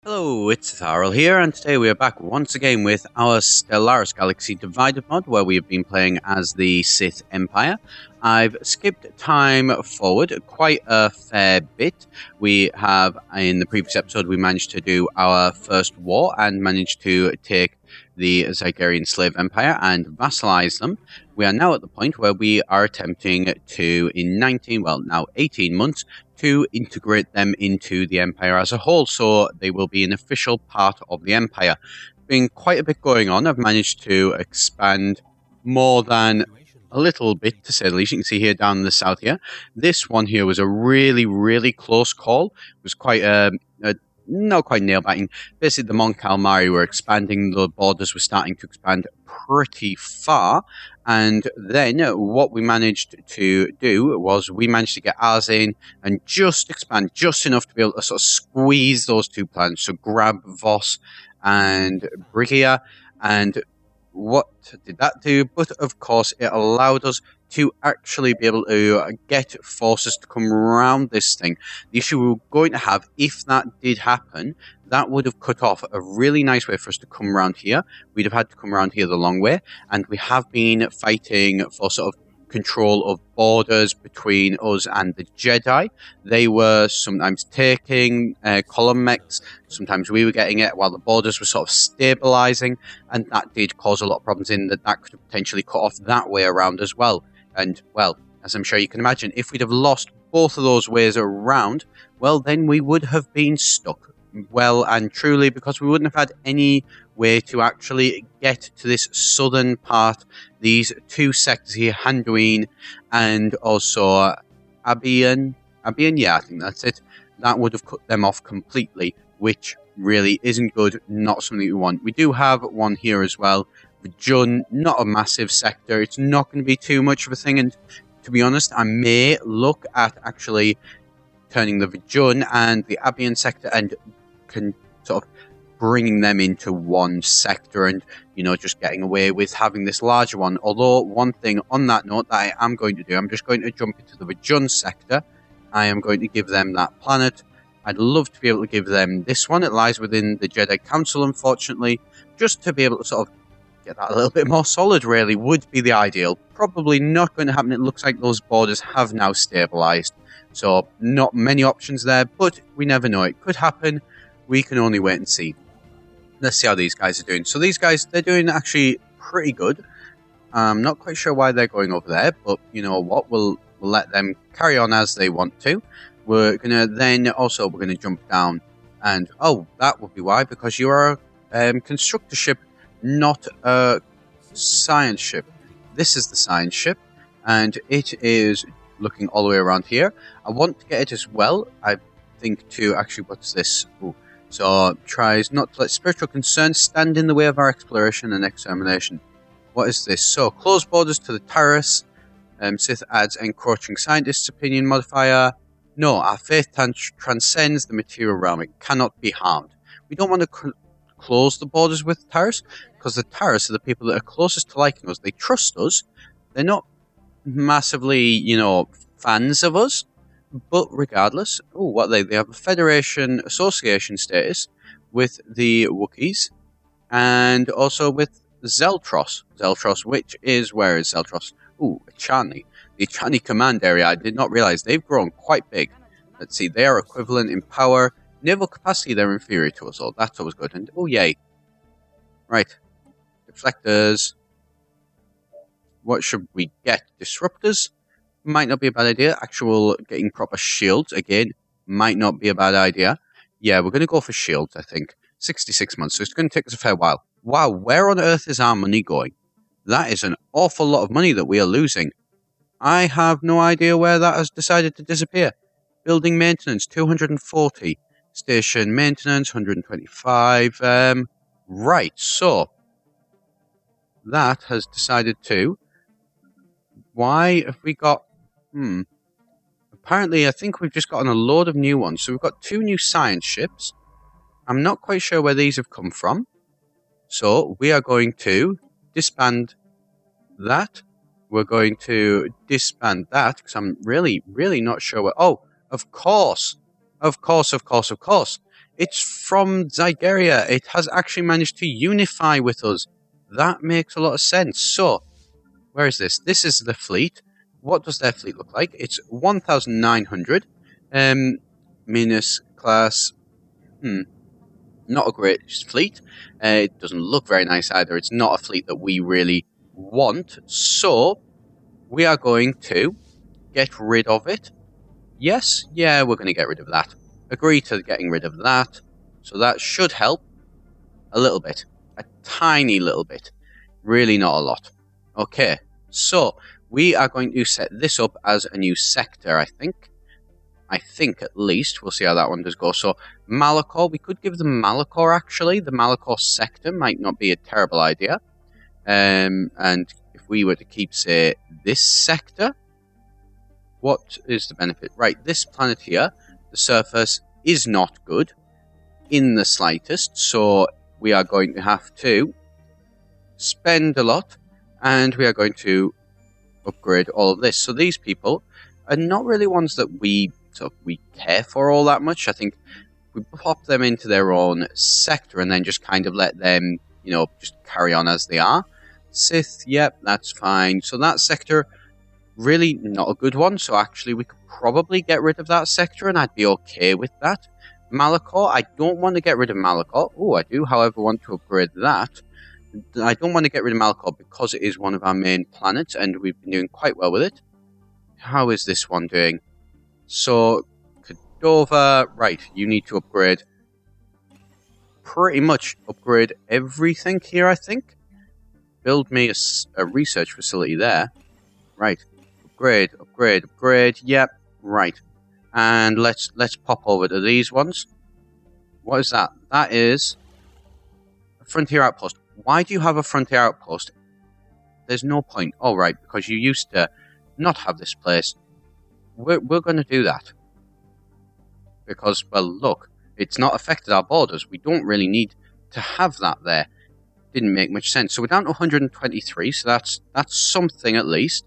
Hello, it's Etharal here, and today we are back once again with our Stellaris Galaxy Divided mod, where we have been playing as the Sith Empire. I've skipped time forward quite a fair bit. We have, in the previous episode, we managed to do our first war and managed to take the Zygerian slave empire and vassalize them. We are now at the point where we are attempting to, in 18 months, to integrate them into the Empire as a whole, so they will be an official part of the Empire. Been quite a bit going on. I've managed to expand more than a little bit, to say the least. You can see here down in the south here. This one here was a really, really close call. It was quite not quite nail-biting. Basically, the Mon Calamari were expanding. The borders were starting to expand pretty far. And then what we managed to do was we managed to get ours in and just expand just enough to be able to sort of squeeze those two planets. So grab Voss and Brigia. And what did that do? But of course, it allowed us to actually be able to get forces to come around this thing. The issue we were going to have, if that did happen, that would have cut off a really nice way for us to come around here. We'd have had to come around here the long way, and we have been fighting for sort of control of borders between us and the Jedi. They were sometimes taking column mechs, sometimes we were getting it while the borders were sort of stabilizing, and that did cause a lot of problems in that could have potentially cut off that way around as well. And, well, as I'm sure you can imagine, if we'd have lost both of those ways around, well, then we would have been stuck well and truly, because we wouldn't have had any way to actually get to this southern part, these two sectors here, Handuin and also Abian, yeah, I think that's it. That would have cut them off completely, which really isn't good, not something we want. We do have one here as well. Vajun, not a massive sector. It's not going to be too much of a thing, and to be honest, I may look at actually turning the Vajun and the Abian sector and sort of bringing them into one sector and, you know, just getting away with having this larger one. Although, one thing on that note that I am going to do, I'm just going to jump into the Vajun sector. I am going to give them that planet. I'd love to be able to give them this one. It lies within the Jedi Council, unfortunately. Just to be able to sort of get that a little bit more solid, really, would be the ideal. Probably not going to happen. It looks like those borders have now stabilized. So, not many options there, but we never know. It could happen. We can only wait and see. Let's see how these guys are doing. So these guys, they're doing actually pretty good. I'm not quite sure why they're going over there, but you know what? We'll let them carry on as they want to. We're going to then also, we're going to jump down. And, oh, that would be why, because you are a constructor ship, not a science ship. This is the science ship, and it is looking all the way around here. I want to get it as well. I think to actually, what's this? Ooh. So, tries not to let spiritual concerns stand in the way of our exploration and extermination. What is this? So, close borders to the Terrace. Sith adds encroaching scientist's opinion modifier. No, our faith transcends the material realm. It cannot be harmed. We don't want to close the borders with the Terrace, because the Terrace are the people that are closest to liking us. They trust us. They're not massively, you know, fans of us. But regardless, they have a Federation Association status with the Wookiees and also with Zeltros. Zeltros, which is, where is Zeltros? Achani. The Achani command area, I did not realize they've grown quite big. Let's see, they are equivalent in power. Naval capacity, they're inferior to us all. That's always good. And, oh, yay. Right. Deflectors. What should we get? Disruptors? Might not be a bad idea. Actual getting proper shields, again, might not be a bad idea. Yeah, we're going to go for shields, I think. 66 months, so it's going to take us a fair while. Wow, where on earth is our money going? That is an awful lot of money that we are losing. I have no idea where that has decided to disappear. Building maintenance, 240. Station maintenance, 125. Right, so that has decided to... Why have we got... Apparently, I think we've just gotten a load of new ones. So we've got 2 new science ships. I'm not quite sure where these have come from. So we are going to disband that. We're going to disband that, because I'm really, really not sure where... Oh, of course. Of course. It's from Zygeria. It has actually managed to unify with us. That makes a lot of sense. So, where is this? This is the fleet. What does their fleet look like? It's 1,900. Minus class. Not a great fleet. It doesn't look very nice either. It's not a fleet that we really want. So, we are going to get rid of it. Yes? Yeah, we're going to get rid of that. Agree to getting rid of that. So that should help a little bit. A tiny little bit. Really not a lot. Okay, so we are going to set this up as a new sector, I think. I think at least. We'll see how that one does go. So Malachor, we could give them Malachor actually. The Malachor sector might not be a terrible idea. And if we were to keep, say, this sector, what is the benefit? Right, this planet here, the surface is not good in the slightest, so we are going to have to spend a lot, and we are going to upgrade all of this. So these people are not really ones that we care for all that much. I think we pop them into their own sector and then just kind of let them, just carry on as they are. Sith, yep, that's fine. So that sector, really not a good one, so actually we could probably get rid of that sector and I'd be okay with that. Malachor, I don't want to get rid of Malachor. Oh, I do, however, want to upgrade that. I don't want to get rid of Malachor because it is one of our main planets and we've been doing quite well with it. How is this one doing? So, Cordova, right, you need to upgrade. Pretty much upgrade everything here, I think. Build me a research facility there. Right. Upgrade. Yep. Right. And let's pop over to these ones. What is that? That is a frontier outpost. Why do you have a frontier outpost? There's no point. Oh, right, because you used to not have this place. We're going to do that. Because, well, look, it's not affected our borders. We don't really need to have that there. Didn't make much sense. So we're down to 123, so that's something at least.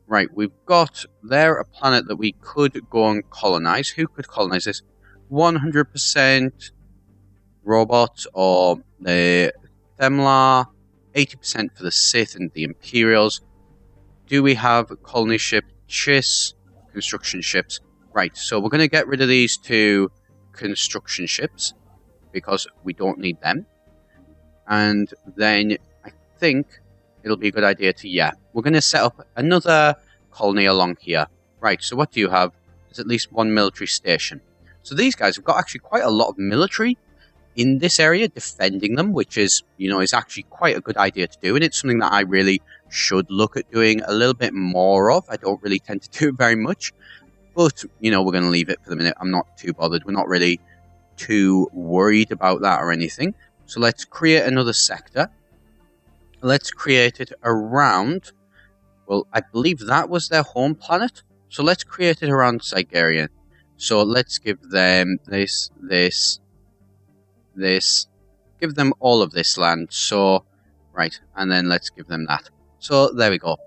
Right, we've got there a planet that we could go and colonize. Who could colonize this? 100% robots or the Themlar, 80% for the Sith and the Imperials. Do we have colony ship Chiss, construction ships? Right, so we're going to get rid of these two construction ships because we don't need them. And then I think it'll be a good idea to, we're going to set up another colony along here. Right, so what do you have? There's at least one military station. So these guys have got actually quite a lot of military in this area defending them, which is, is actually quite a good idea to do. And it's something that I really should look at doing a little bit more of. I don't really tend to do it very much. But, we're going to leave it for the minute. I'm not too bothered. We're not really too worried about that or anything. So let's create another sector. Let's create it around, well, I believe that was their home planet. So let's create it around Zygeria. So let's give them this. Give them all of this land. So, right, and then let's give them that. So there we go.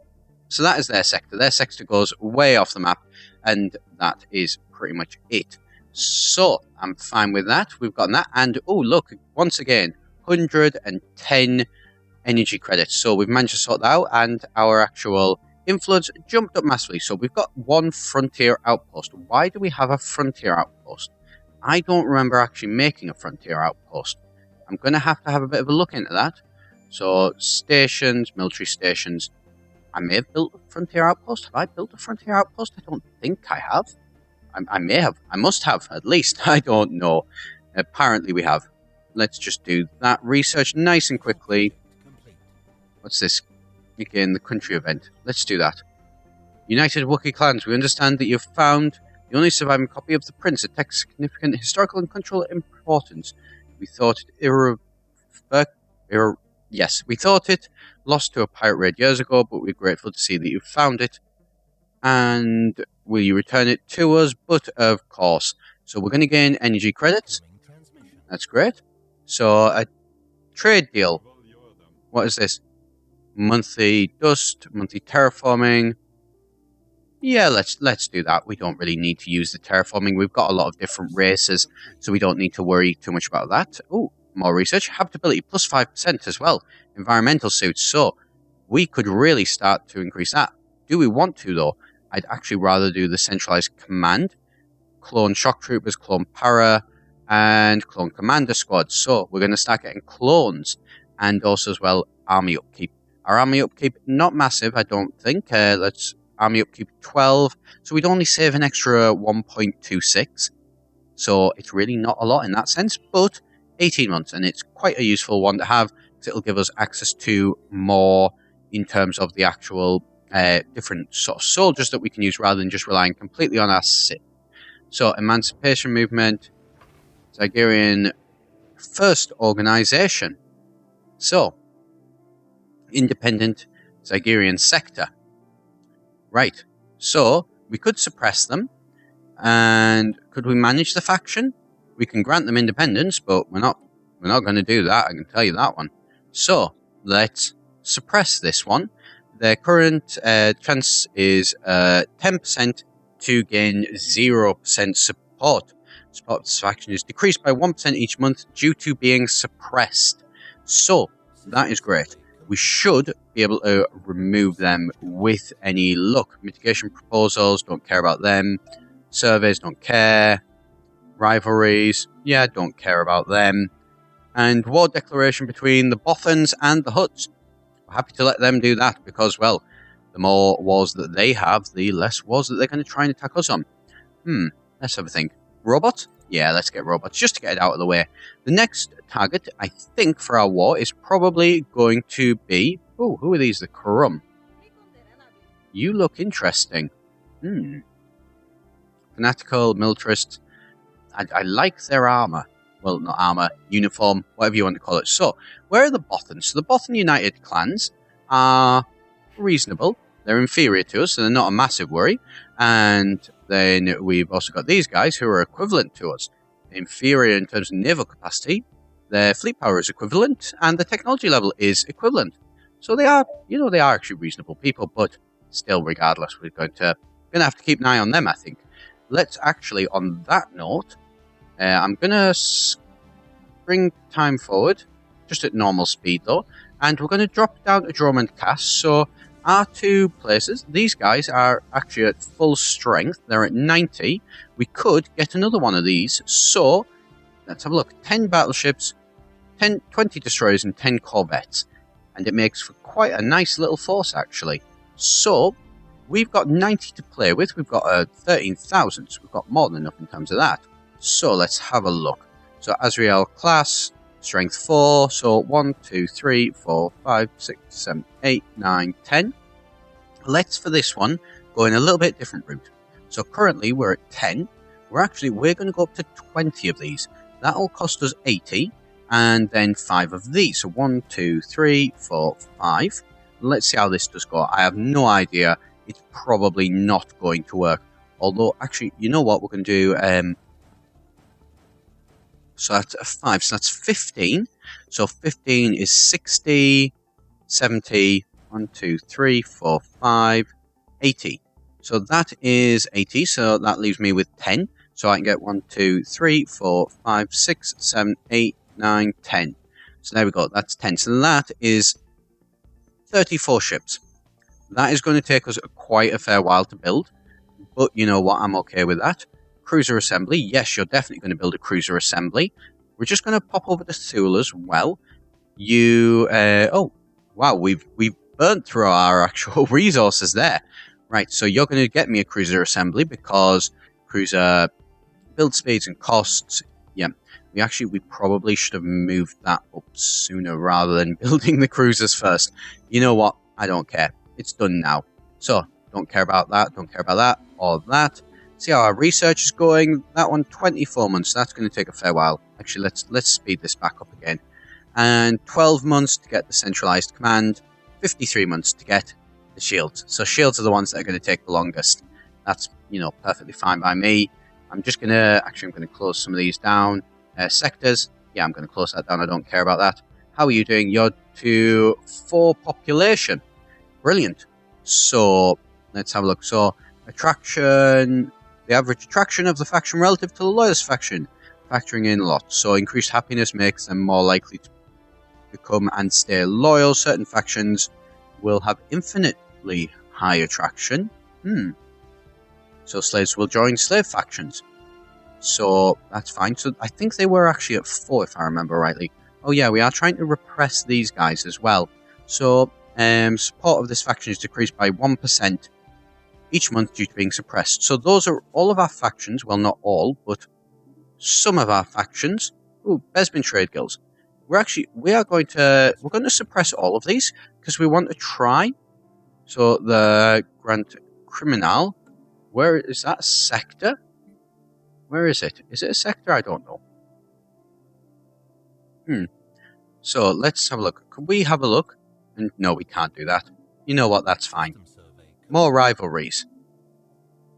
So that is their sector. Their sector goes way off the map, and that is pretty much it. So, I'm fine with that. We've gotten that. And, oh, look, once again, 110 energy credits. So, we've managed to sort that out, and our actual influence jumped up massively. So, we've got one frontier outpost. Why do we have a frontier outpost? I don't remember actually making a frontier outpost. I'm going to have a bit of a look into that. So, stations, military stations. I may have built a frontier outpost. Have I built a frontier outpost? I don't think I have. I may have. I must have, at least. I don't know. Apparently we have. Let's just do that research nice and quickly. What's this? Again, the country event. Let's do that. United Wookiee clans, we understand that you've found the only surviving copy of the Prince. It takes significant historical and cultural importance. We thought it Yes, we thought it lost to a pirate raid years ago, but we're grateful to see that you found it. And will you return it to us? But of course. So we're going to gain energy credits. That's great. So a trade deal. What is this? Monthly dust, monthly terraforming. Yeah, let's do that. We don't really need to use the terraforming. We've got a lot of different races, so we don't need to worry too much about that. Oh, more research. Habitability plus 5% as well. Environmental suits. So we could really start to increase that. Do we want to, though? I'd actually rather do the centralized command, clone shock troopers, clone para, and clone commander squads. So we're going to start getting clones, and also as well army upkeep. Our army upkeep, not massive, I don't think. Let's army upkeep 12, so we'd only save an extra 1.26. So it's really not a lot in that sense, but 18 months, and it's quite a useful one to have, because it'll give us access to more in terms of the actual different sort of soldiers that we can use, rather than just relying completely on our Sith. So, Emancipation Movement, Zygerian First Organization. So, Independent Zygerian Sector. Right, so we could suppress them, and could we manage the faction? We can grant them independence, but we're not going to do that, I can tell you that one. So, let's suppress this one. Their current chance is 10% to gain 0% support. Support faction is decreased by 1% each month due to being suppressed. So, that is great. We should be able to remove them with any luck. Mitigation proposals, don't care about them. Surveys, don't care. Rivalries, yeah, don't care about them. And war declaration between the Bothans and the Hutts. We're happy to let them do that, because, well, the more wars that they have, the less wars that they're going to try and attack us on. Let's have a think. Robots? Yeah, let's get robots, just to get it out of the way. The next target, I think, for our war is probably going to be... Oh, who are these? The Kurum. You look interesting. Fanatical, militarists. I like their armor. Well, not armor, uniform, whatever you want to call it. So, where are the Bothans? So the Bothan United clans are reasonable. They're inferior to us, so they're not a massive worry. And then we've also got these guys who are equivalent to us. Inferior in terms of naval capacity. Their fleet power is equivalent, and the technology level is equivalent. So they are, they are actually reasonable people, but still, regardless, we're going to have to keep an eye on them, I think. Let's actually, on that note, I'm going to bring time forward, just at normal speed though, and we're going to drop down to Dromund Cass. So our two places, these guys are actually at full strength, they're at 90. We could get another one of these, so let's have a look. 10 battleships, 20 destroyers and 10 corvettes, and it makes for quite a nice little force actually. So we've got 90 to play with, we've got 13,000, so we've got more than enough in terms of that. So let's have a look. So Azrael class, strength 4, so 1, 2, 3, 4, 5, 6, 7, 8, 9, 10. Let's, for this one, go in a little bit different route. So currently we're at 10. We're going to go up to 20 of these. That'll cost us 80, and then 5 of these. So 1, 2, 3, 4, 5. Let's see how this does go. I have no idea. It's probably not going to work. Although, actually, you know what? We're going to do... So that's a 5, so that's 15. So 15 is 60, 70, 1, 2, 3, 4, 5, 80. So that is 80, so that leaves me with 10. So I can get 1, 2, 3, 4, 5, 6, 7, 8, 9, 10. So there we go, that's 10. So that is 34 ships. That is going to take us quite a fair while to build. But you know what, I'm okay with that. Cruiser assembly, yes, you're definitely going to build a cruiser assembly. We're just going to pop over to Thule as well. Oh, wow, we've burnt through our actual resources there. Right, so you're going to get me a cruiser assembly because cruiser build speeds and costs, yeah. We probably should have moved that up sooner rather than building the cruisers first. You know what? I don't care. It's done now. So, don't care about that, don't care about that, or that. See how our research is going. That one, 24 months. That's going to take a fair while. Actually, let's speed this back up again. And 12 months to get the centralized command. 53 months to get the shields. So shields are the ones that are going to take the longest. That's, perfectly fine by me. I'm just going to... Actually, I'm going to close some of these down. Sectors. Yeah, I'm going to close that down. I don't care about that. How are you doing? You're to 4 population. Brilliant. So, let's have a look. So... Attraction, the average attraction of the faction relative to the loyalist faction, factoring in lots. So increased happiness makes them more likely to become and stay loyal. Certain factions will have infinitely high attraction. So slaves will join slave factions. So that's fine. So I think they were actually at 4 if I remember rightly. Oh yeah, we are trying to repress these guys as well. So support of this faction is decreased by 1% each month due to being suppressed. So those are all of our factions. Well, not all, but some of our factions. Ooh, Besbin Trade Guilds. We're going to suppress all of these because we want to try. So the Grand Criminal, where is that? Sector? Where is it? Is it a sector? I don't know. So let's have a look. Can we have a look? And no, we can't do that. You know what? That's fine. More rivalries.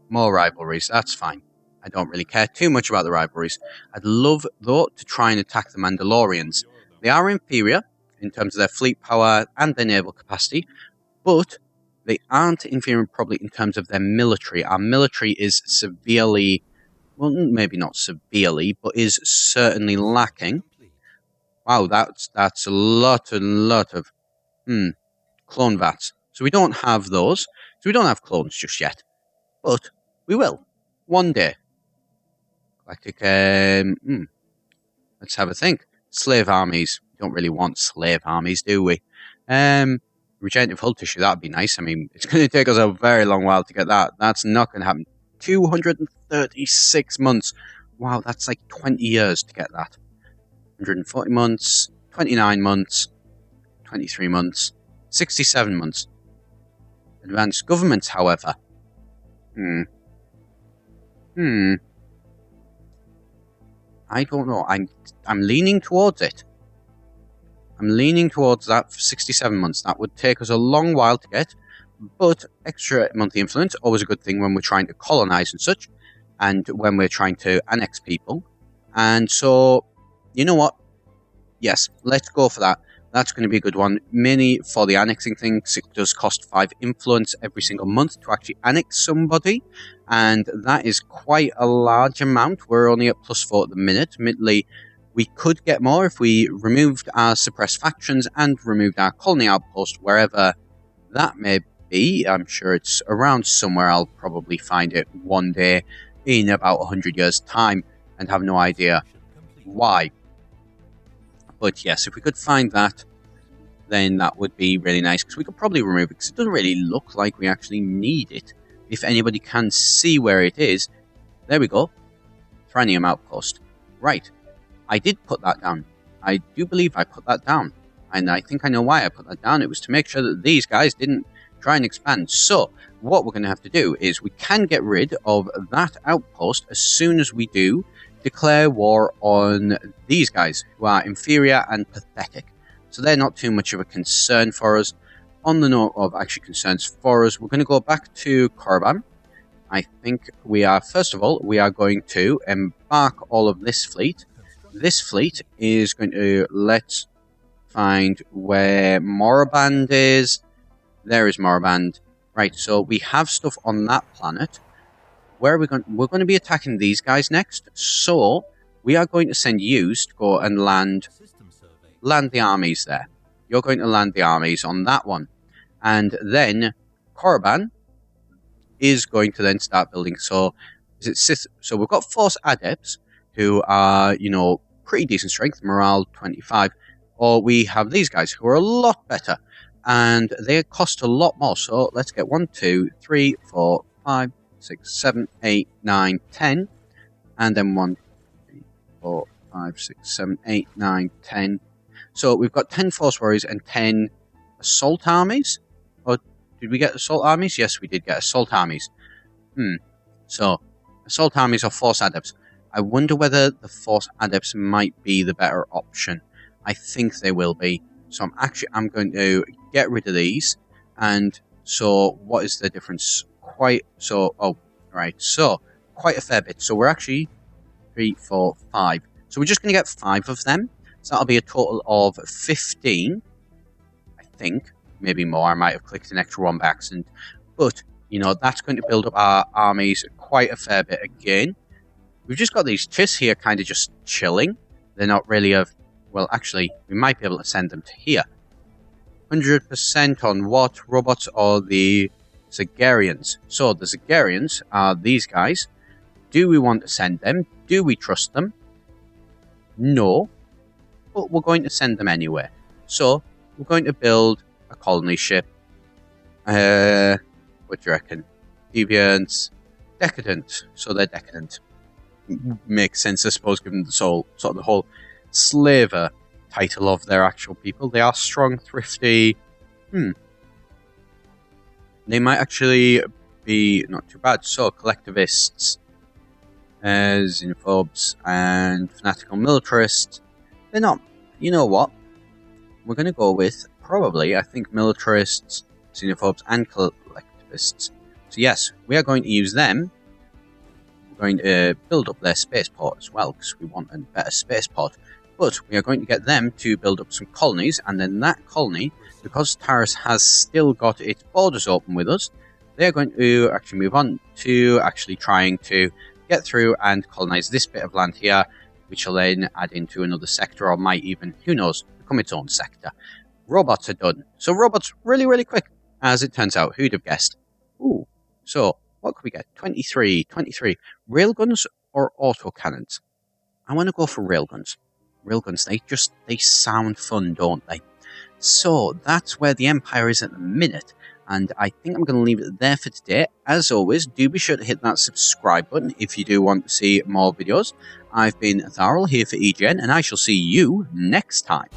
More rivalries. That's fine. I don't really care too much about the rivalries. I'd love, though, to try and attack the Mandalorians. They are inferior in terms of their fleet power and their naval capacity, but they aren't inferior probably in terms of their military. Our military is severely, well, maybe not severely, but is certainly lacking. Wow, that's a lot of clone vats. So we don't have those. So we don't have clones just yet, but we will one day. Galactic. Let's have a think. Slave armies. We don't really want slave armies, do we? Regenerative hull tissue. That'd be nice. I mean, it's going to take us a very long while to get that. That's not going to happen. 236 months. Wow, that's like 20 years to get that. 140 months, 29 months, 23 months, 67 months. Advanced governments, however. I don't know. I'm leaning towards it. I'm leaning towards that for 67 months. That would take us a long while to get, but extra monthly influence, always a good thing when we're trying to colonize and such, and when we're trying to annex people. And so, you know what? Yes, let's go for that. That's going to be a good one. Mainly for the annexing thing, 'cause it does cost 5 influence every single month to actually annex somebody, and that is quite a large amount. We're only at +4 at the minute. Admittedly, we could get more if we removed our suppressed factions and removed our colony outpost, wherever that may be. I'm sure it's around somewhere. I'll probably find it one day in about 100 years' time and have no idea why. But yes, if we could find that, then that would be really nice, because we could probably remove it, because it doesn't really look like we actually need it. If anybody can see where it is, there we go. Thranium outpost. Right. I did put that down. I do believe I put that down. And I think I know why I put that down. It was to make sure that these guys didn't try and expand. So, what we're going to have to do is we can get rid of that outpost as soon as we do declare war on these guys, who are inferior and pathetic. So they're not too much of a concern for us. On the note of actually concerns for us, we're going to go back to Korriban. I think we are, first of all, we are going to embark all of this fleet. This fleet is going to, let's find where Moraband is. There is Moraband. Right, so we have stuff on that planet. Where are we going? We're going to be attacking these guys next. So we are going to send you to go and land the armies there. You're going to land the armies on that one, and then Korriban is going to then start building. So is it Sith? So we've got Force Adepts who are, you know, pretty decent strength, morale 25, or we have these guys who are a lot better, and they cost a lot more. So let's get 1, 2, 3, 4, 5. 6, 7, 8, 9, 10, and then 1, 3, 4, 5, 6, 7, 8, 9, 10. So we've got 10 Force Warriors and 10 Assault Armies. Or did we get Assault Armies? Yes, we did get Assault Armies. So, Assault Armies or Force Adepts. I wonder whether the Force Adepts might be the better option. I think they will be. So I'm going to get rid of these. And so, what is the difference? Quite a fair bit. So we're actually 3, 4, 5. So we're just going to get 5 of them. So that'll be a total of 15. I think. Maybe more. I might have clicked an extra one by accident. But You know, that's going to build up our armies quite a fair bit again. We've just got these chiss here kind of just chilling. They're not really of... Well, actually, we might be able to send them to here. 100% on what? Robots or the Zagarians? So, the Zagarians are these guys. Do we want to send them? Do we trust them? No. But we're going to send them anyway. So, we're going to build a colony ship. What do you reckon? Deviant. Decadent. So, they're decadent. Makes sense, I suppose, given the sort of the whole slaver title of their actual people. They are strong, thrifty. They might actually be not too bad. So, collectivists, xenophobes, and fanatical militarists. They're not. You know what? We're going to go with probably, I think, militarists, xenophobes, and collectivists. So, yes, we are going to use them. We're going to build up their spaceport as well, because we want a better spaceport. But we are going to get them to build up some colonies, and then that colony, because Taris has still got its borders open with us, they're going to actually move on to actually trying to get through and colonize this bit of land here, which will then add into another sector, or might even, who knows, become its own sector. Robots are done. So robots really, really quick, as it turns out. Who'd have guessed? Ooh, so what could we get? 23. Railguns or autocannons? I want to go for railguns. Railguns, they sound fun, don't they? So, that's where the Empire is at the minute, and I think I'm going to leave it there for today. As always, do be sure to hit that subscribe button if you do want to see more videos. I've been Etharal here for EGN, and I shall see you next time.